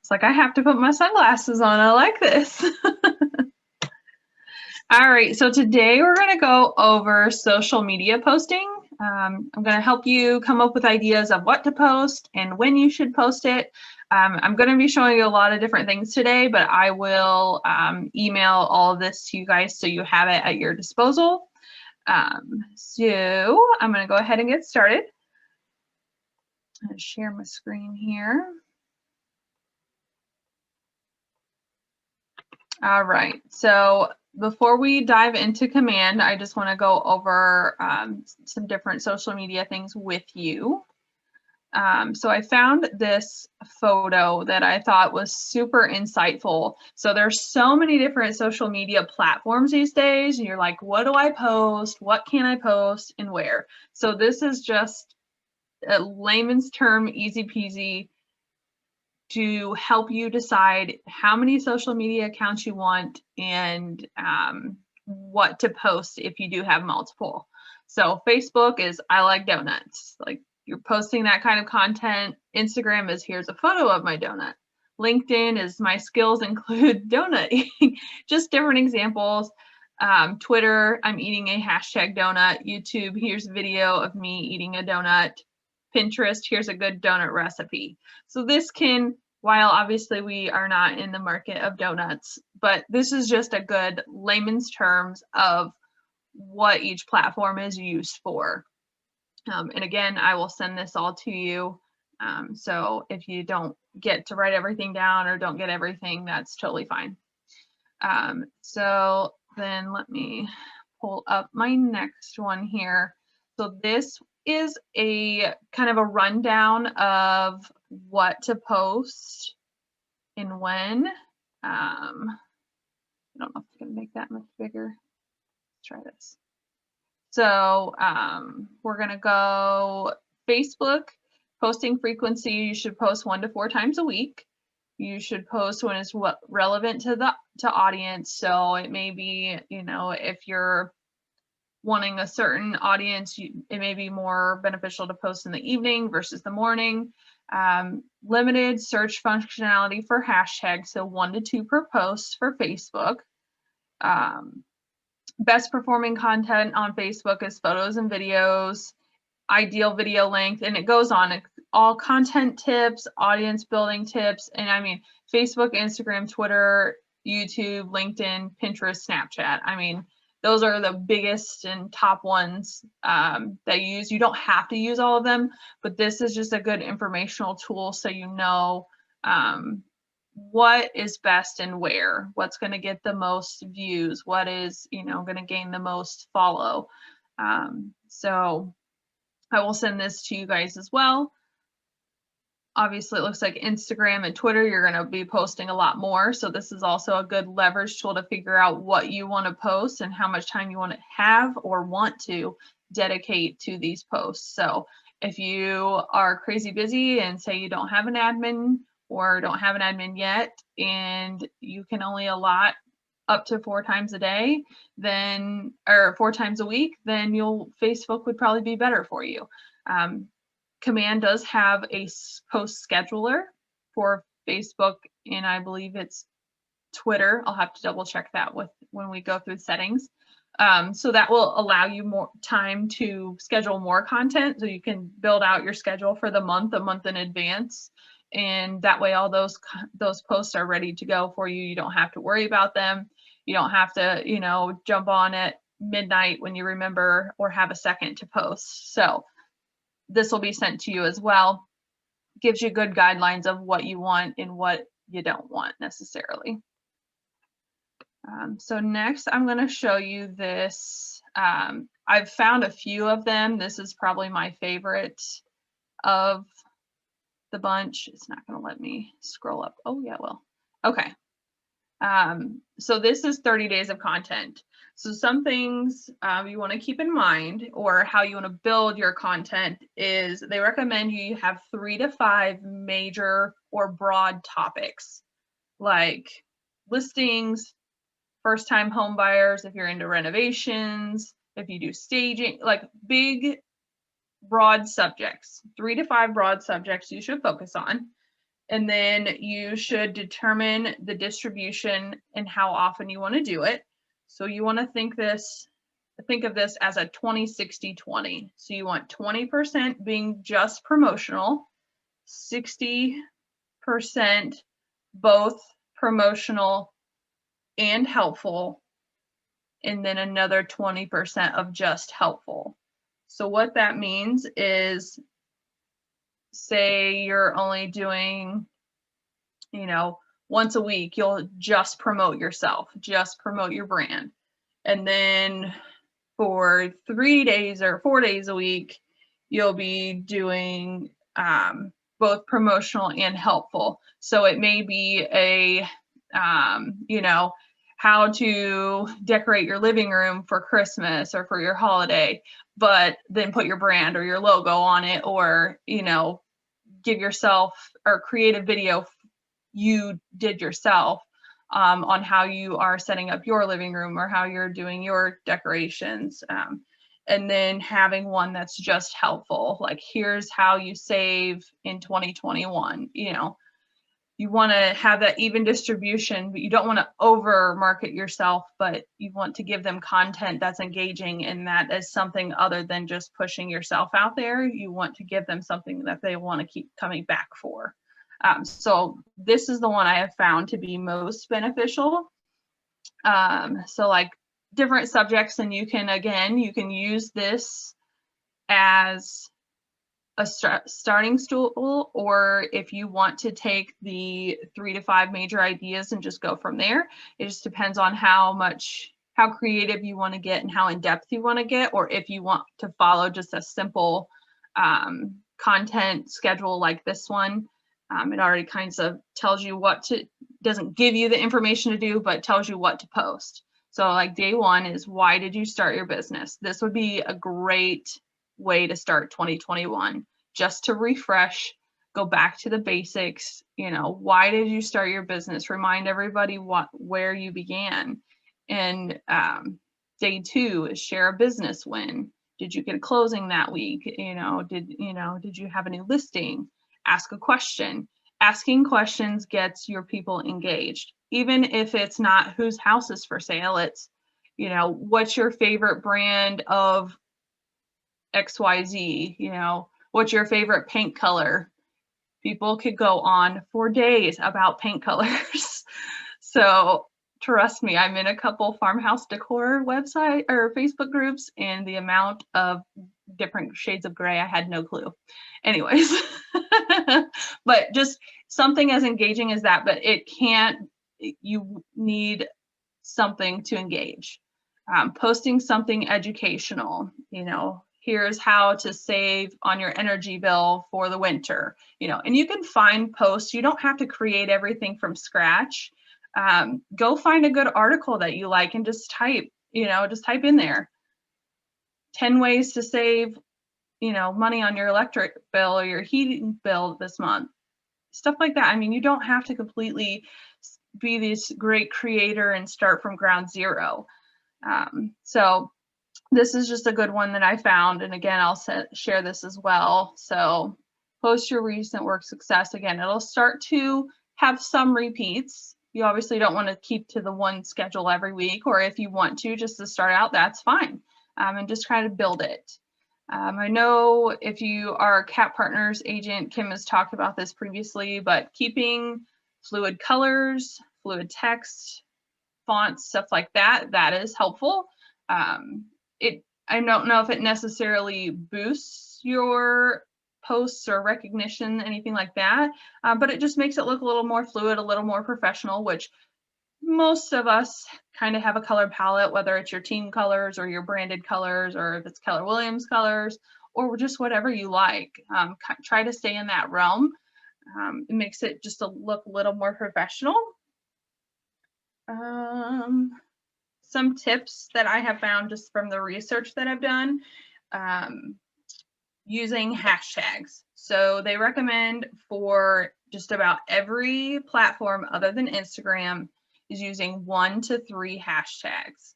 It's like I have to put my sunglasses on. I like this. All right, so today we're going to go over social media posting. I'm going to help you come up with ideas of what to post and when you should post it. I'm going to be showing you a lot of different things today, but I will email all of this to you guys so you have it at your disposal. So I'm going to go ahead and get started. I'm going to share my screen here. All right, so before we dive into Command, I just want to go over some different social media things with you. So I found this photo that I thought was super insightful. So there's so many different social media platforms these days, and you're like, what do I post? What can I post and where? So this is just a layman's term, easy peasy, to help you decide how many social media accounts you want and what to post if you do have multiple. So Facebook is I like donuts. Like you're posting that kind of content. Instagram is here's a photo of my donut. LinkedIn is my skills include donut eating. Just different examples. Twitter, I'm eating a hashtag donut. YouTube, here's a video of me eating a donut. Pinterest, here's a good donut recipe. So this can, while obviously we are not in the market of donuts, but this is just a good layman's terms of what each platform is used for. And again, I will send this all to you. So if you don't get to write everything down or don't get everything, that's totally fine. So then let me pull up my next one here. So this is a kind of a rundown of what to post and when. I don't know if I can make that much bigger. Let's try this. So we're going to go Facebook. Posting frequency, you should post 1 to 4 times a week. You should post when it's relevant to the audience. So it may be, you know, if you're wanting a certain audience, it may be more beneficial to post in the evening versus the morning. Limited search functionality for hashtags, so 1 to 2 per post for Facebook. Best performing content on Facebook is photos and videos, ideal video length, and it goes on. All content tips, audience building tips, and I mean, Facebook, Instagram, Twitter, YouTube, LinkedIn, Pinterest, Snapchat. I mean, those are the biggest and top ones that you use. You don't have to use all of them, but this is just a good informational tool so you know what is best and where, what's going to get the most views, what is, you know, going to gain the most follow. So I will send this to you guys as well. Obviously, it looks like Instagram and Twitter, you're going to be posting a lot more. So this is also a good leverage tool to figure out what you want to post and how much time you want to have or want to dedicate to these posts. So if you are crazy busy and say you don't have an admin or don't have an admin yet, and you can only allot up to 4 times a day, then, or 4 times a week, then Facebook would probably be better for you. Command does have a post scheduler for Facebook, and I believe it's Twitter. I'll have to double check that when we go through settings. So that will allow you more time to schedule more content, so you can build out your schedule for the month, a month in advance, and that way all those posts are ready to go for you. You don't have to worry about them. You don't have to, you know, jump on at midnight when you remember or have a second to post. So this will be sent to you as well. Gives you good guidelines of what you want and what you don't want necessarily. So next I'm going to show you this. I've found a few of them. This is probably my favorite of the bunch. It's not going to let me scroll up. Oh yeah, well, okay. So this is 30 days of content. So some things you want to keep in mind, or how you want to build your content, is they recommend you have 3 to 5 major or broad topics, like listings, first-time home buyers, if you're into renovations, if you do staging, like big, broad subjects. 3 to 5 broad subjects you should focus on. And then you should determine the distribution and how often you want to do it. So you want to think of this as a 20-60-20. So you want 20% being just promotional, 60% both promotional and helpful, and then another 20% of just helpful. So what that means is, say you're only doing, once a week, you'll just promote yourself, just promote your brand. And then for 3 days or 4 days a week, you'll be doing both promotional and helpful. So it may be how to decorate your living room for Christmas or for your holiday, but then put your brand or your logo on it, or, give yourself or create a video you did yourself on how you are setting up your living room or how you're doing your decorations. And then having one that's just helpful, like here's how you save in 2021. You want to have that even distribution, but you don't want to over market yourself, but you want to give them content that's engaging, and that is something other than just pushing yourself out there. You want to give them something that they want to keep coming back for. So this is the one I have found to be most beneficial. So like different subjects, and you can use this as a starting stool, or if you want to take the 3 to 5 major ideas and just go from there. It just depends on how creative you want to get and how in depth you want to get, or if you want to follow just a simple content schedule like this one. It already kind of tells you doesn't give you the information to do, but tells you what to post. So like day 1 is, why did you start your business? This would be a great way to start 2021, just to refresh, go back to the basics. Why did you start your business? Remind everybody where you began. And day 2 is share a business win. Did you get a closing that week? Did you have a new listing? Ask a question. Asking questions gets your people engaged, even if it's not whose house is for sale. It's, what's your favorite brand of XYZ? What's your favorite paint color? People could go on for days about paint colors. So trust me, I'm in a couple farmhouse decor website or Facebook groups, and the amount of different shades of gray, I had no clue. Anyways, but just something as engaging as that, but you need something to engage. Posting something educational, here's how to save on your energy bill for the winter, and you can find posts. You don't have to create everything from scratch. Go find a good article that you like and just type in there 10 ways to save, money on your electric bill or your heating bill this month. Stuff like that. I mean, you don't have to completely be this great creator and start from ground zero. So this is just a good one that I found. And again, I'll share this as well. So post your recent work success. Again, it'll start to have some repeats. You obviously don't want to keep to the one schedule every week, or if you want to just to start out, that's fine. And just try to build it. I know if you are a Cat Partners agent, Kim has talked about this previously, but keeping fluid colors, fluid text, fonts, stuff like that, that is helpful. I don't know if it necessarily boosts your posts or recognition, anything like that, but it just makes it look a little more fluid, a little more professional, which most of us kind of have a color palette, whether it's your team colors or your branded colors, or if it's Keller Williams colors, or just whatever you like. Try to stay in that realm. It makes it just look a little more professional. Some tips that I have found just from the research that I've done, using hashtags. So they recommend for just about every platform other than Instagram is using 1 to 3 hashtags.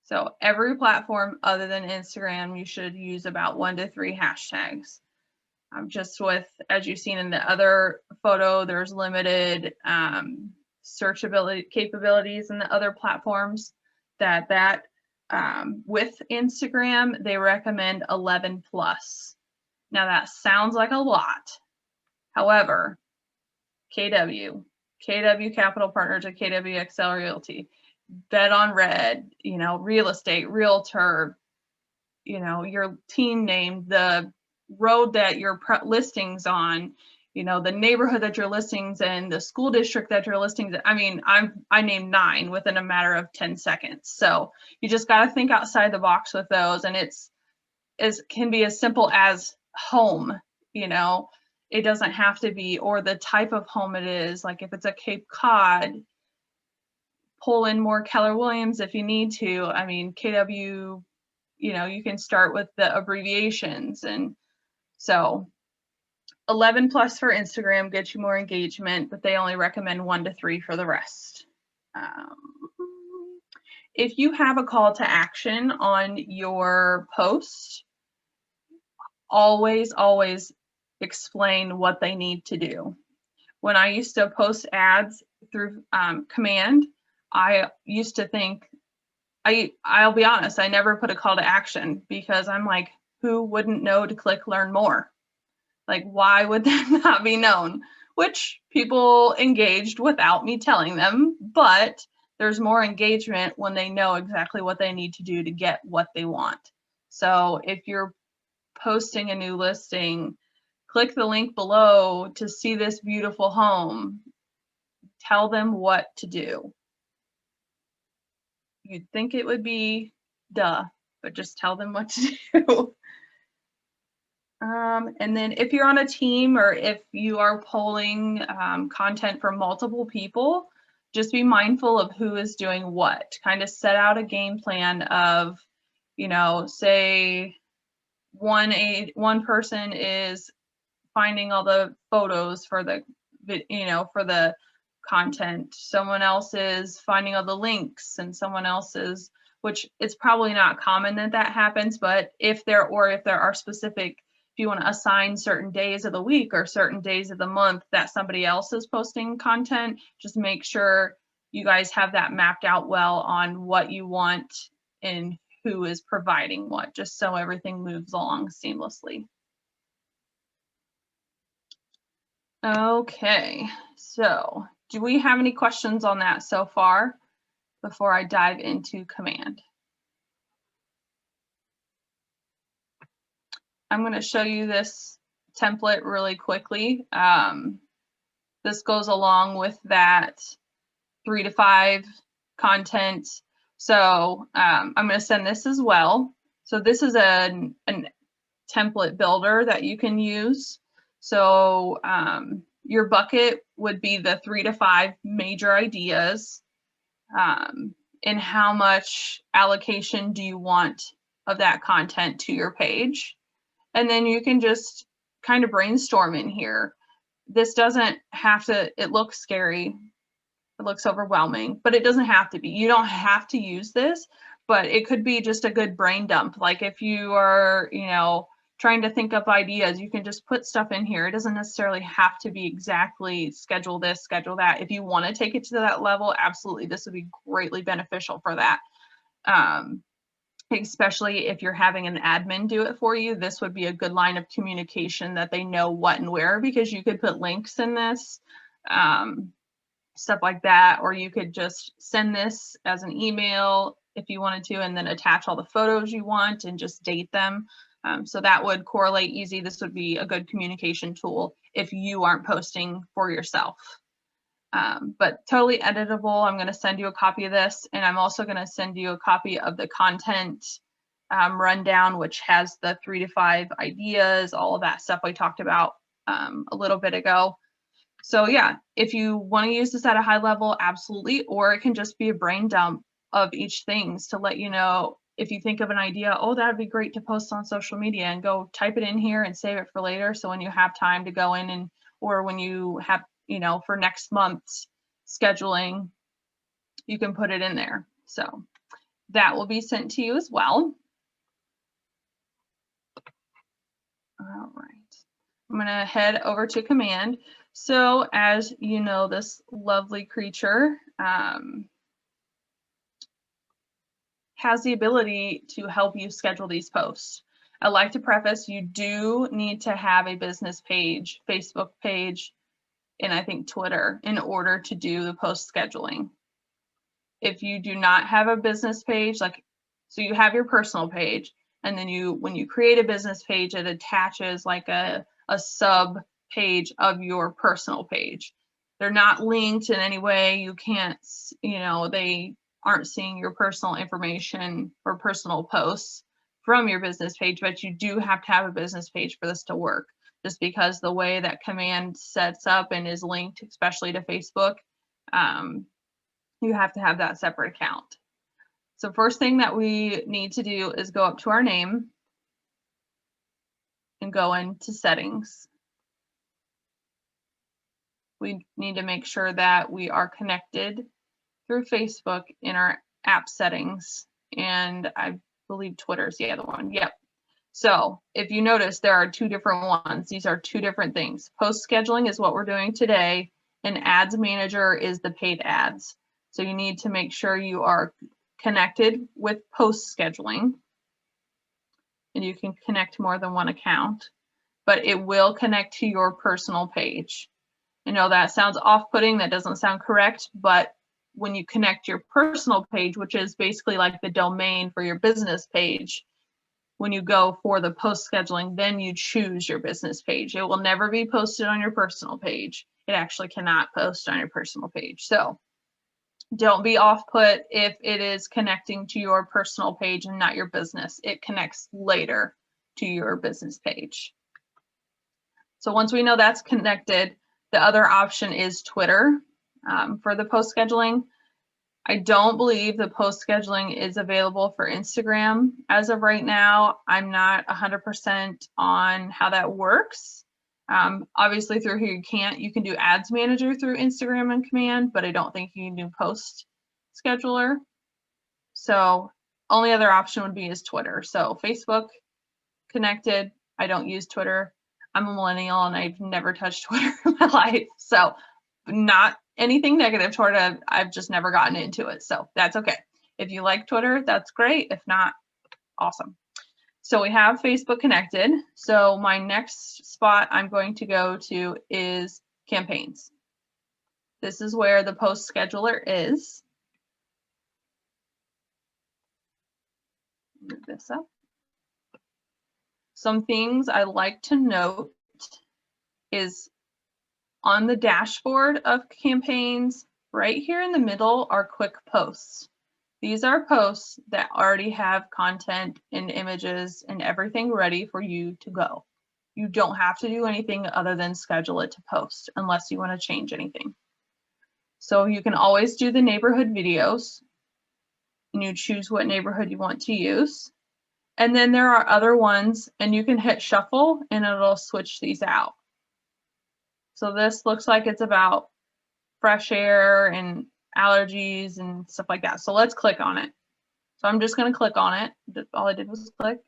So every platform other than Instagram, you should use about 1 to 3 hashtags. Just with, as you've seen in the other photo, there's limited searchability capabilities in the other platforms with Instagram, they recommend 11 plus. Now that sounds like a lot. However, KW Capital Partners at KWXL Realty, Bet on Red, real estate, realtor, your team name, the road that your listings on, the neighborhood that your listings in, the school district that your listings. I mean, I named 9 within a matter of 10 seconds. So you just got to think outside the box with those, and can be as simple as home. It doesn't have to be, or the type of home it is. Like if it's a Cape Cod, pull in more Keller Williams if you need to. I mean, KW. You can start with the abbreviations. And so 11 plus for Instagram gets you more engagement, but they only recommend 1 to 3 for the rest. If you have a call to action on your post, always explain what they need to do. When I used to post ads through Command, I used to think, I'll be honest, I never put a call to action because I'm like, who wouldn't know to click learn more? Like, why would that not be known? Which people engaged without me telling them, but there's more engagement when they know exactly what they need to do to get what they want. So if you're posting a new listing, click the link below to see this beautiful home. Tell them what to do. You'd think it would be duh, but just tell them what to do. And then if you're on a team or if you are polling content for multiple people, just be mindful of who is doing what. Kind of set out a game plan of, say one person is finding all the photos for the, for the content. Someone else is finding all the links, and someone else is, which it's probably not common that happens, but if there are specific, if you want to assign certain days of the week or certain days of the month that somebody else is posting content, just make sure you guys have that mapped out well on what you want and who is providing what, just so everything moves along seamlessly. Okay, so do we have any questions on that so far before I dive into Command? I'm going to show you this template really quickly. This goes along with that 3 to 5 content. So I'm going to send this as well. So this is a template builder that you can use. So your bucket would be the 3 to 5 major ideas, and how much allocation do you want of that content to your page. And then you can just kind of brainstorm in here. This doesn't have to, it looks scary, it looks overwhelming, but it doesn't have to be. You don't have to use this, but it could be just a good brain dump. Like if you are, trying to think up ideas, you can just put stuff in here. It doesn't necessarily have to be exactly schedule this, schedule that. If you want to take it to that level, absolutely, this would be greatly beneficial for that. Especially if you're having an admin do it for you, this would be a good line of communication that they know what and where, because you could put links in this, stuff like that, or you could just send this as an email if you wanted to, and then attach all the photos you want and just date them. So that would correlate easy. This would be a good communication tool if you aren't posting for yourself. But totally editable. I'm going to send you a copy of this, and I'm also going to send you a copy of the content rundown, which has the 3 to 5 ideas, all of that stuff we talked about a little bit ago. So yeah, if you want to use this at a high level, absolutely, or it can just be a brain dump of each things to let you know if you think of an idea, oh, that'd be great to post on social media, and go type it in here and save it for later. So when you have time to go in and, or when you have, for next month's scheduling, you can put it in there. So that will be sent to you as well. All right. I'm going to head over to command. So as you know, this lovely creature has the ability to help you schedule these posts. I like to preface, you do need to have a business page, Facebook page, and I think Twitter in order to do the post scheduling. If you do not have a business page, so you have your personal page, and then when you create a business page, it attaches like a sub page of your personal page. They're not linked in any way. You can't, they aren't seeing your personal information or personal posts from your business page, but you do have to have a business page for this to work, just because the way that command sets up and is linked, especially to Facebook, you have to have that separate account. So first thing that we need to do is go up to our name and go into settings. We need to make sure that we are connected through Facebook in our app settings, and I believe Twitter's the other one. Yep. So if you notice, there are two different ones. These are two different things. Post scheduling is what we're doing today, and ads manager is the paid ads. So you need to make sure you are connected with post scheduling, and you can connect more than one account, but it will connect to your personal page. I know that sounds off-putting, that doesn't sound correct, but when you connect your personal page, which is basically like the domain for your business page, when you go for the post scheduling, then you choose your business page. It will never be posted on your personal page. It actually cannot post on your personal page. So don't be off-put if it is connecting to your personal page and not your business. It connects later to your business page. So once we know that's connected, the other option is Twitter for the post scheduling. I don't believe the post scheduling is available for Instagram as of right now. I'm not 100% on how that works. Obviously through here you can do ads manager through Instagram and command, but I don't think you can do post scheduler. So only other option would be is Twitter. So Facebook connected. I don't use Twitter. I'm a millennial and I've never touched Twitter in my life. So not anything negative toward it. I've just never gotten into it. So that's okay. If you like Twitter, that's great. If not, awesome. So we have Facebook connected. So my next spot I'm going to go to is campaigns. This is where the post scheduler is. Move this up. Some things I like to note is on the dashboard of campaigns, right here in the middle are quick posts. These are posts that already have content and images and everything ready for you to go. You don't have to do anything other than schedule it to post unless you want to change anything. So you can always do the neighborhood videos and you choose what neighborhood you want to use. And then there are other ones and you can hit shuffle and it'll switch these out. So this looks like it's about fresh air and allergies and stuff like that. So let's click on it. So I'm just going to click on it. All I did was click.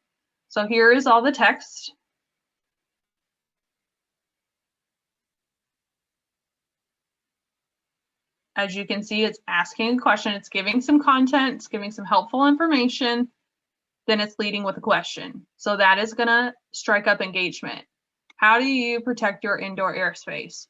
So here is all the text. As you can see, it's asking a question. It's giving some content. It's giving some helpful information. Then it's leading with a question. So that is going to strike up engagement. How do you protect your indoor airspace?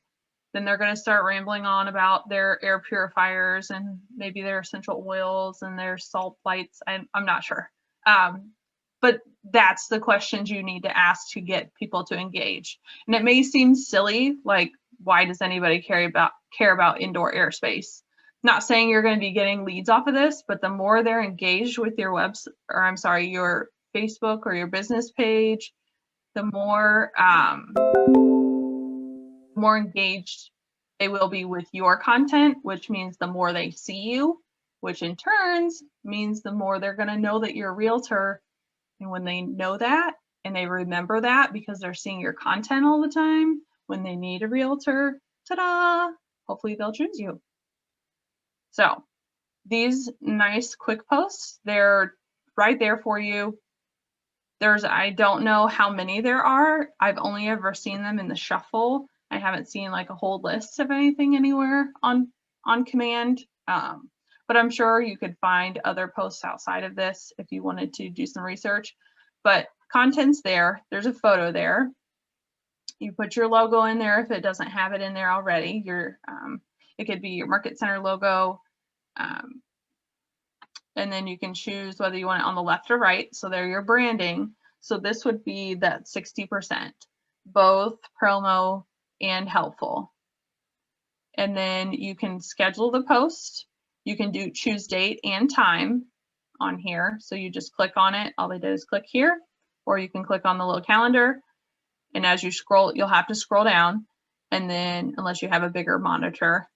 Then they're going to start rambling on about their air purifiers and maybe their essential oils and their salt lights. I'm not sure. But that's the questions you need to ask to get people to engage. And it may seem silly, like, why does anybody care about indoor airspace? Not saying you're going to be getting leads off of this, but the more they're engaged with your your Facebook or your business page, the more engaged they will be with your content, which means the more they see you, which in turns means the more they're going to know that you're a realtor. And when they know that and they remember that because they're seeing your content all the time, when they need a realtor, ta-da, hopefully they'll choose you. So these nice quick posts, they're right there for you. I don't know how many there are. I've only ever seen them in the shuffle. I haven't seen like a whole list of anything anywhere on command. But I'm sure you could find other posts outside of this if you wanted to do some research. But content's there. There's a photo there. You put your logo in there if it doesn't have it in there already. It could be your Market Center logo. And then you can choose whether you want it on the left or right. So they're your branding. So this would be that 60%, both promo and helpful. And then you can schedule the post. You can choose date and time on here. So you just click on it. All they did is click here, or you can click on the little calendar. And as you scroll, you'll have to scroll down. And then unless you have a bigger monitor,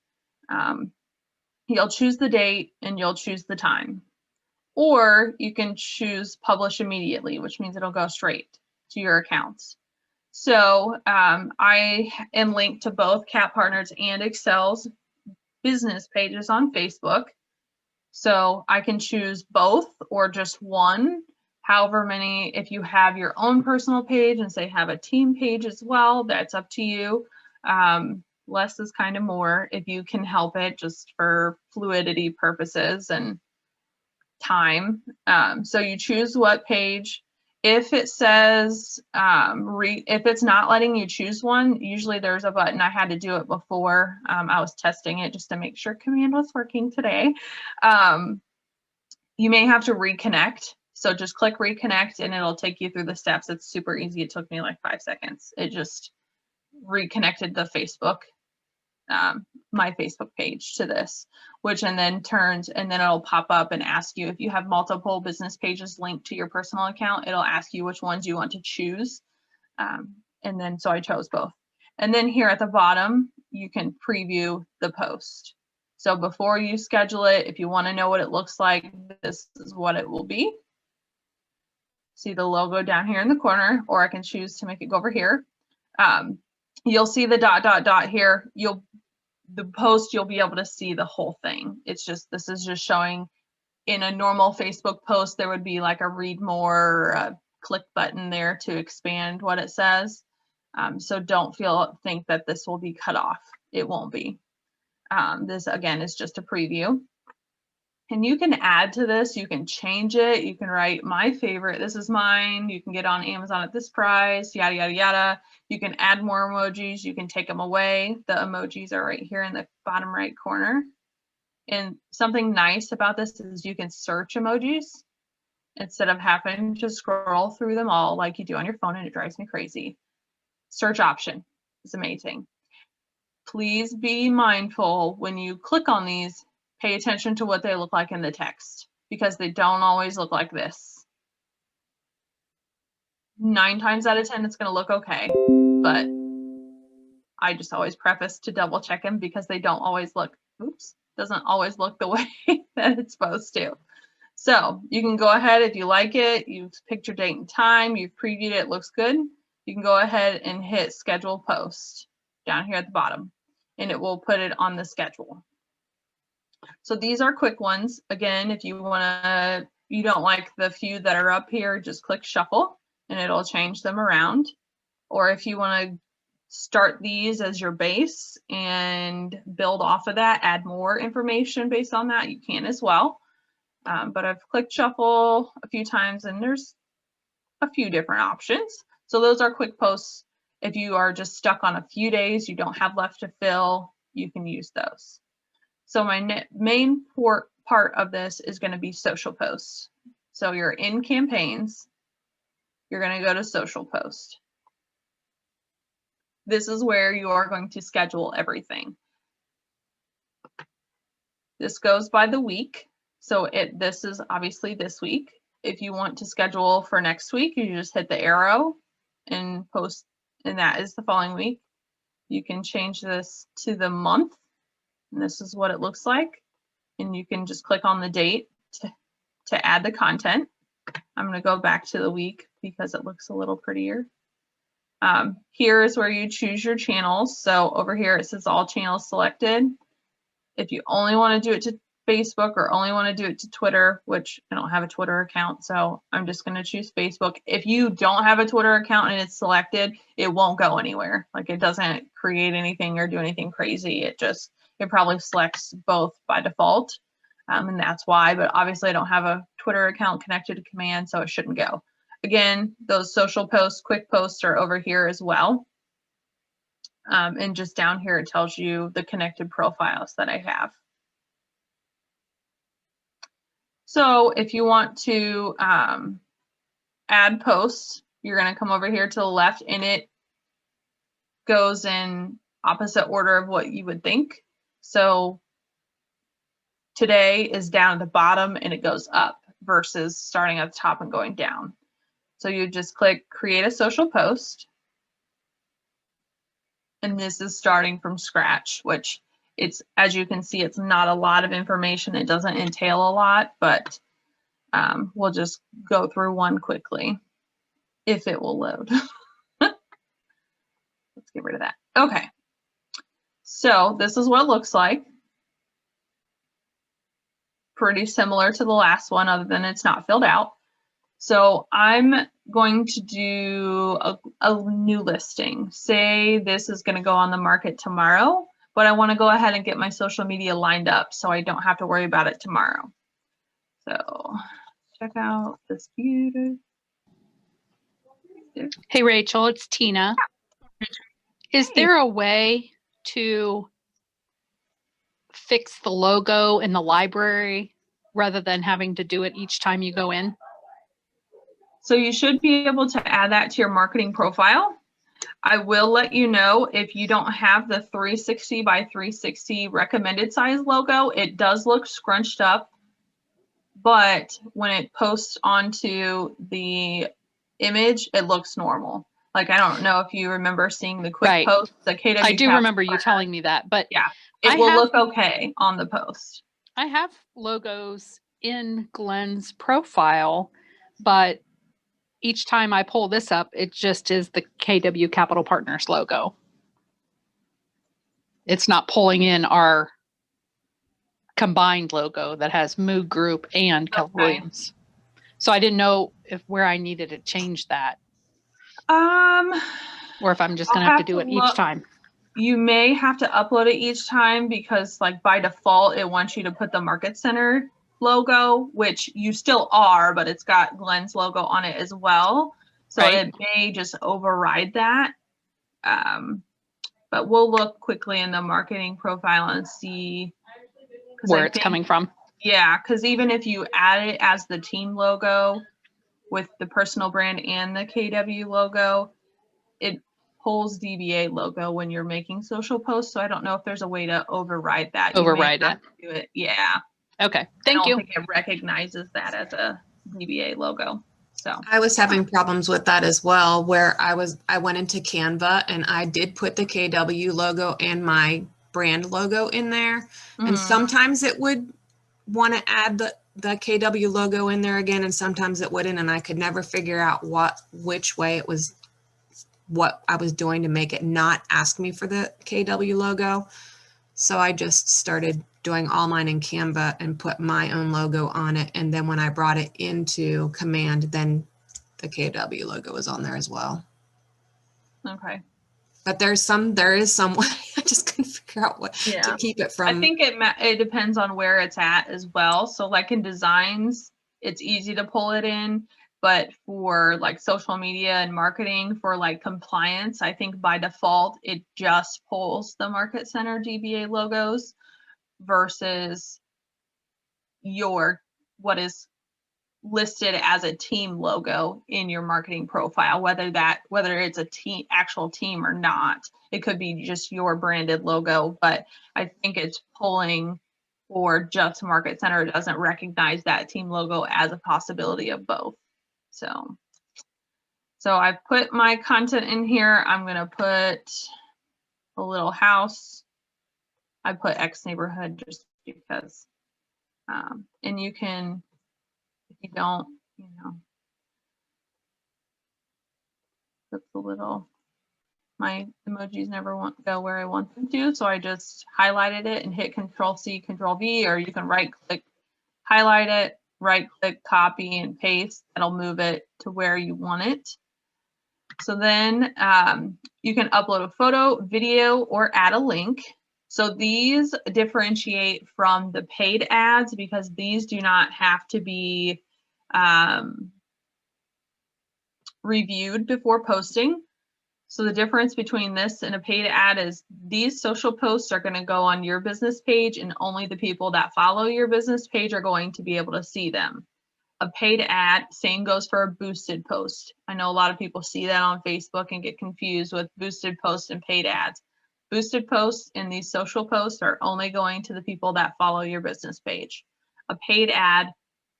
you'll choose the date and you'll choose the time. Or you can choose publish immediately, which means it'll go straight to your accounts. So I am linked to both Cat Partners and Excel's business pages on Facebook. So I can choose both or just one, however many. If you have your own personal page and say have a team page as well, that's up to you. Less is kind of more if you can help it, just for fluidity purposes and time. So you choose what page. If it says, if it's not letting you choose one, usually there's a button. I had to do it before. I was testing it just to make sure command was working today. You may have to reconnect. So just click reconnect and it'll take you through the steps. It's super easy. It took me like 5 seconds. It just reconnected the Facebook, my Facebook page to this, and then it'll pop up and ask you if you have multiple business pages linked to your personal account. It'll ask you which ones you want to choose. And then, so I chose both. And then here at the bottom, you can preview the post. So before you schedule it, if you want to know what it looks like, this is what it will be. See the logo down here in the corner, or I can choose to make it go over here. You'll see the ... here. The post, you'll be able to see the whole thing. This is just showing. In a normal Facebook post, there would be like a read more, or a click button there to expand what it says. So don't think that this will be cut off. It won't be. This again is just a preview. And you can add to this, you can change it, you can write my favorite, this is mine, you can get on Amazon at this price, yada, yada, yada. You can add more emojis, you can take them away. The emojis are right here in the bottom right corner. And something nice about this is you can search emojis instead of having to scroll through them all like you do on your phone, and it drives me crazy. Search option is amazing. Please be mindful when you click on these. Pay attention to what they look like in the text, because they don't always look like this. 9 times out of 10, it's going to look okay, but I just always preface to double check them, because they don't always look, doesn't always look the way that it's supposed to. So you can go ahead, if you like it, you've picked your date and time, you've previewed it, looks good, you can go ahead and hit schedule post down here at the bottom, and it will put it on the schedule. So these are quick ones. Again, if you don't like the few that are up here, just click shuffle and it'll change them around. Or if you want to start these as your base and build off of that, add more information based on that, you can as well. But I've clicked shuffle a few times and there's a few different options. So those are quick posts. If you are just stuck on a few days, you don't have left to fill, you can use those. So my main part of this is going to be social posts. So you're in campaigns, you're going to go to social post. This is where you are going to schedule everything. This goes by the week. So this is obviously this week. If you want to schedule for next week, you just hit the arrow and post, and that is the following week. You can change this to the month. And this is what it looks like. And you can just click on the date to add the content. I'm going to go back to the week because it looks a little prettier. Here is where you choose your channels. So over here it says all channels selected. If you only want to do it Facebook or only want to do it to Twitter, which I don't have a Twitter account, so I'm just going to choose Facebook. If you don't have a Twitter account and it's selected, it won't go anywhere. Like it doesn't create anything or do anything crazy. It probably selects both by default. And that's why, but obviously I don't have a Twitter account connected to Command, so it shouldn't go. Again, those social posts, quick posts are over here as well. And just down here, it tells you the connected profiles that I have. So if you want to add posts, you're going to come over here to the left, and it goes in opposite order of what you would think. So today is down at the bottom and it goes up versus starting at the top and going down. So you just click create a social post. And this is starting from scratch, which it's, as you can see, it's not a lot of information. It doesn't entail a lot, but we'll just go through one quickly if it will load. Let's get rid of that. Okay. So this is what it looks like. Pretty similar to the last one, other than it's not filled out. So I'm going to do a new listing. Say this is going to go on the market tomorrow, but I want to go ahead and get my social media lined up so I don't have to worry about it tomorrow. So check out this beauty. Hey, Rachel, it's Tina. Is there a way to fix the logo in the library rather than having to do it each time you go in? So you should be able to add that to your marketing profile. I will let you know if you don't have the 360 by 360 recommended size logo, it does look scrunched up, but when it posts onto the image, it looks normal. Like, I don't know if you remember seeing the quick post, the KW. I do remember you telling me that, but yeah, it will look okay on the post. I have logos in Glenn's profile, but each time I pull this up, it just is the KW Capital Partners logo. It's not pulling in our combined logo that has Moog Group and Keller Williams. So I didn't know where I needed to change that. Or if I'm just going to have to do it each time. You may have to upload it each time because, like, by default, it wants you to put the Market Center logo, which you still are, but it's got Glenn's logo on it as well. So it may just override that. But we'll look quickly in the marketing profile and see where it's coming from. Yeah, because even if you add it as the team logo with the personal brand and the KW logo, it pulls DBA logo when you're making social posts. So I don't know if there's a way to override that. Override it. Do it. Yeah. Okay. Thank you. I don't think it recognizes that as a DBA logo. So I was having problems with that as well, where I went into Canva and I did put the KW logo and my brand logo in there. And sometimes it would want to add the KW logo in there again, and sometimes it wouldn't. And I could never figure out which way it was, what I was doing to make it not ask me for the KW logo. So I just started doing all mine in Canva and put my own logo on it. And then when I brought it into Command, then the KW logo was on there as well. Okay. But there is some way. I just couldn't figure out what to keep it from. I think it depends on where it's at as well. So like in designs, it's easy to pull it in. But for like social media and marketing, for like compliance, I think by default, it just pulls the Market Center DBA logos versus what is listed as a team logo in your marketing profile, whether it's a actual team or not. It could be just your branded logo, but I think it's pulling for just Market Center. It doesn't recognize that team logo as a possibility of both. So I've put my content in here. I'm going to put a little house. I put X neighborhood just because, and you can, if you don't, put the little my emojis never go where I want them to, so I just highlighted it and hit Control-C, Control-V, or you can right-click, highlight it, right-click, copy, and paste. That'll move it to where you want it. So then you can upload a photo, video, or add a link. So these differentiate from the paid ads because these do not have to be reviewed before posting. So the difference between this and a paid ad is these social posts are going to go on your business page, and only the people that follow your business page are going to be able to see them. A paid ad, same goes for a boosted post. I know a lot of people see that on Facebook and get confused with boosted posts and paid ads. Boosted posts and these social posts are only going to the people that follow your business page. A paid ad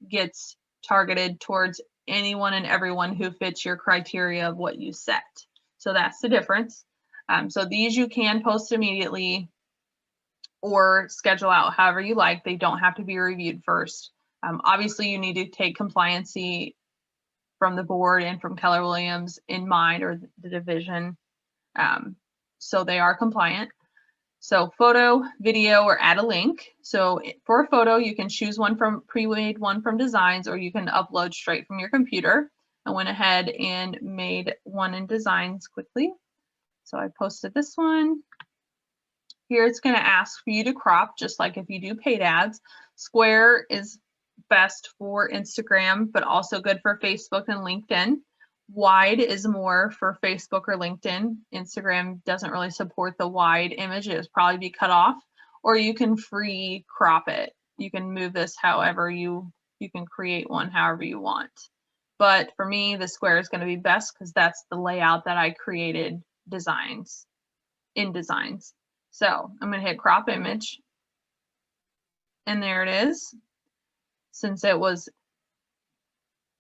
gets targeted towards anyone and everyone who fits your criteria of what you set. So that's the difference. So these you can post immediately or schedule out however you like. They don't have to be reviewed first. Obviously, you need to take compliancy from the board and from Keller Williams in mind, or the division, so they are compliant. So photo, video, or add a link. So for a photo, you can choose one from pre-made one from Designs, or you can upload straight from your computer. I went ahead and made one in Designs quickly. So I posted this one. Here it's going to ask for you to crop, just like if you do paid ads. Square is best for Instagram, but also good for Facebook and LinkedIn. Wide is more for Facebook or LinkedIn. Instagram doesn't really support the wide image. It would probably be cut off, or you can free crop it. You can move this however you can create one however you want. But for me, the square is going to be best because that's the layout that I created in Designs. So I'm going to hit crop image, and there it is. Since it was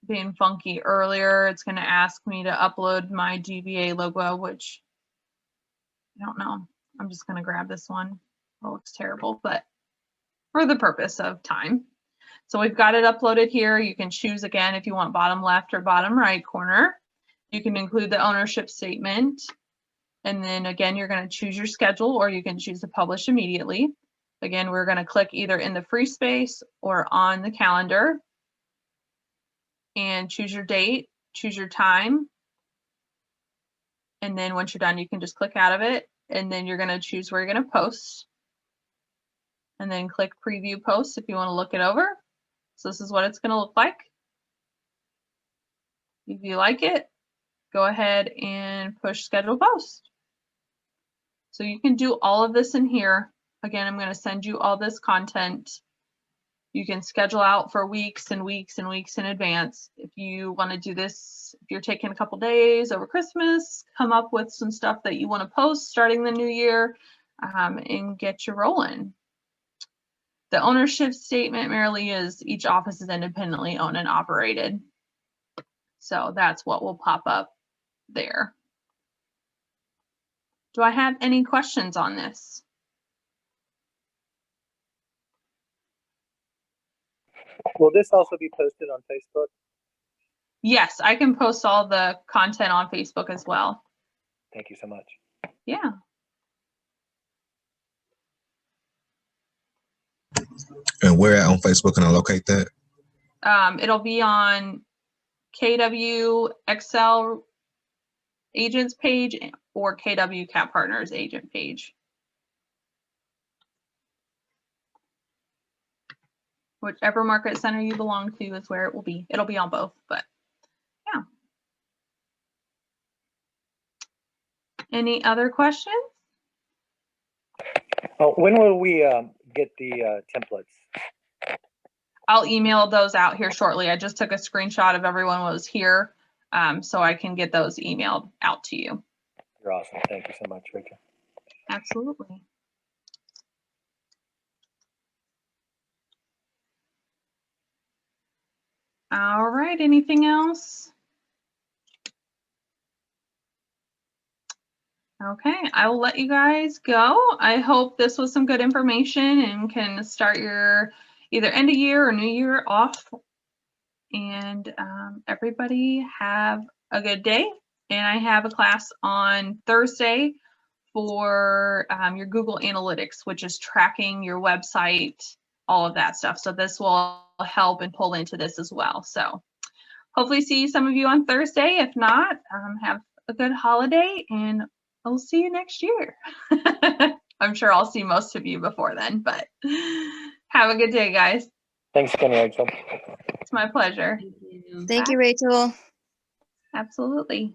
being funky earlier, it's going to ask me to upload my GBA logo, which I don't know. I'm just going to grab this one. It looks terrible, but for the purpose of time. So we've got it uploaded here. You can choose again if you want bottom left or bottom right corner. You can include the ownership statement. And then again, you're going to choose your schedule, or you can choose to publish immediately. Again, we're going to click either in the free space or on the calendar and choose your date, choose your time. And then once you're done, you can just click out of it. And then you're going to choose where you're going to post. And then click preview post if you want to look it over. So this is what it's going to look like. If you like it, go ahead and push schedule post. So you can do all of this in here. Again, I'm going to send you all this content. You can schedule out for weeks and weeks and weeks in advance. If you want to do this, if you're taking a couple days over Christmas, come up with some stuff that you want to post starting the new year, and get you rolling. The ownership statement merely is each office is independently owned and operated. So that's what will pop up there. Do I have any questions on this? Will this also be posted on Facebook? Yes, I can post all the content on Facebook as well. Thank you so much. Yeah. And where on Facebook can I locate that? It'll be on KW Excel agents page or KW Cap Partners agent page. Whichever market center you belong to is where it will be. It'll be on both, but yeah. Any other questions? Oh, when will we get the templates? I'll email those out here shortly. I just took a screenshot of everyone was here, so I can get those emailed out to you. You're awesome. Thank you so much, Rachel. Absolutely. All right, anything else? Okay, I will let you guys go. I hope this was some good information and can start your either end of year or new year off. And everybody have a good day And I have a class on Thursday for your Google Analytics, which is tracking your website, all of that stuff. So this will help and pull into this as well. So hopefully see some of you on Thursday. If not, have a good holiday and I'll see you next year. I'm sure I'll see most of you before then, but have a good day, guys. Thanks again, Rachel. It's my pleasure. Thank you, Rachel. Absolutely.